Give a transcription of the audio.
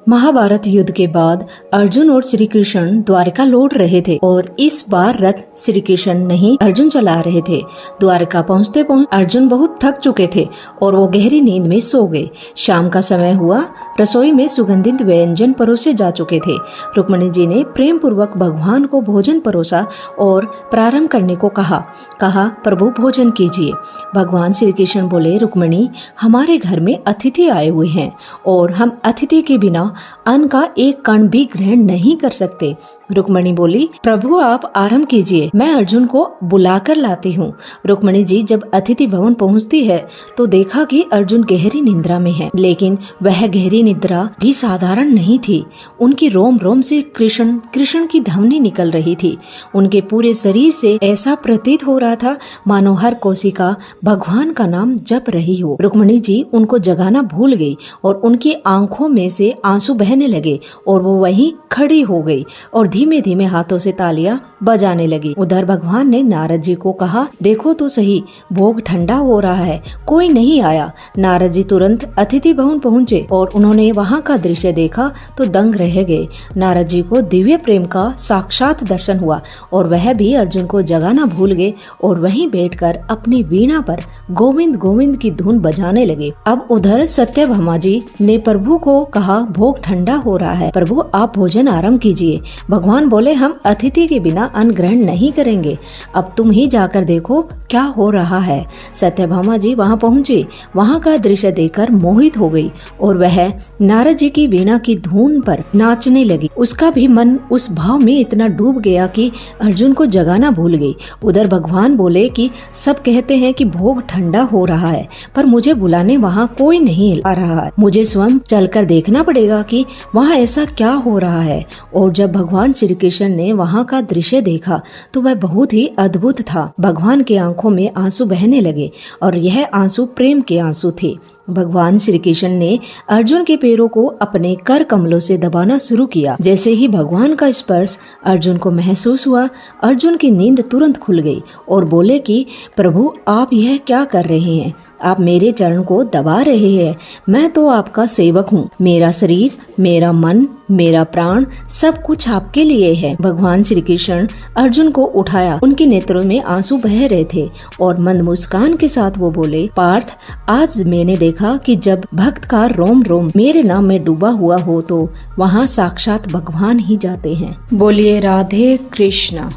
महाभारत युद्ध के बाद अर्जुन और श्री कृष्ण द्वारका लौट रहे थे और इस बार रथ श्री कृष्ण नहीं अर्जुन चला रहे थे। द्वारका पहुंचते पहुंचते अर्जुन बहुत थक चुके थे और वो गहरी नींद में सो गए। शाम का समय हुआ, रसोई में सुगंधित व्यंजन परोसे जा चुके थे। रुक्मिणी जी ने प्रेम पूर्वक भगवान को भोजन परोसा और प्रारंभ करने को कहा प्रभु भोजन कीजिए। भगवान श्री कृष्ण बोले, रुक्मिणी हमारे घर में अतिथि आए हुए हैं और हम अतिथि के बिना अन्न का एक कण भी ग्रहण नहीं कर सकते। रुक्मिणी बोली, प्रभु आप आराम कीजिए, मैं अर्जुन को बुलाकर लाती हूँ। रुक्मिणी जी जब अतिथि भवन पहुँचती है तो देखा कि अर्जुन गहरी निद्रा में है, लेकिन वह गहरी निद्रा भी साधारण नहीं थी। उनकी रोम रोम से कृष्ण की ध्वनि निकल रही थी। उनके पूरे शरीर से ऐसा प्रतीत हो रहा था मानो हर कोशिका भगवान का नाम जप रही हो। रुक्मिणी जी उनको जगाना भूल गई और उनकी आंखों में से आंसू बहने लगे और वो वहीं खड़ी हो गई और धीमे धीमे हाथों से तालियां बजाने लगी। उधर भगवान ने नारद जी को कहा, देखो तो सही, भोग ठंडा हो रहा है, कोई नहीं आया। नारद जी तुरंत अतिथि भवन पहुंचे और उन्होंने वहां का दृश्य देखा तो दंग रह गए। नारद जी को दिव्य प्रेम का साक्षात दर्शन हुआ और वह भी अर्जुन को जगाना भूल गए और वहीं बैठकर अपनी वीणा पर गोविंद गोविंद की धुन बजाने लगे। अब उधर सत्यभामा जी ने प्रभु को कहा, भोग ठंडा हो रहा है, प्रभु आप भोजन आरंभ कीजिए। भगवान बोले, हम अतिथि के बिना अन्न ग्रहण नहीं करेंगे, अब तुम ही जाकर देखो क्या हो रहा है। सत्यभामा जी वहां पहुंची, वहां का दृश्य देखकर मोहित हो गई और वह नारद जी की वीणा की धुन पर नाचने लगी। उसका भी मन उस भाव में इतना डूब गया कि अर्जुन को जगाना भूल गई। उधर भगवान बोले कि सब कहते हैं कि भोग ठंडा हो रहा है, पर मुझे बुलाने वहाँ कोई नहीं आ रहा है, मुझे स्वयं चलकर देखना पड़ेगा कि वहाँ ऐसा क्या हो रहा है। और जब भगवान श्री कृष्ण ने वहाँ का दृश्य देखा तो वह बहुत ही अद्भुत था। भगवान की आंखों में आंसू बहने लगे और यह आंसू प्रेम के आंसू थे। भगवान श्री कृष्ण ने अर्जुन के पैरों को अपने कर कमलों से दबाना शुरू किया। जैसे ही भगवान का स्पर्श अर्जुन को महसूस हुआ, अर्जुन की नींद तुरंत खुल गई और बोले कि प्रभु आप यह क्या कर रहे हैं, आप मेरे चरण को दबा रहे हैं, मैं तो आपका सेवक हूँ, मेरा शरीर, मेरा मन, मेरा प्राण सब कुछ आपके लिए है। भगवान श्री कृष्ण अर्जुन को उठाया, उनके नेत्रों में आंसू बह रहे थे और मंद मुस्कान के साथ वो बोले, पार्थ आज मैंने देखा कि जब भक्त का रोम रोम मेरे नाम में डूबा हुआ हो तो वहाँ साक्षात भगवान ही जाते हैं। बोलिए राधे कृष्णा।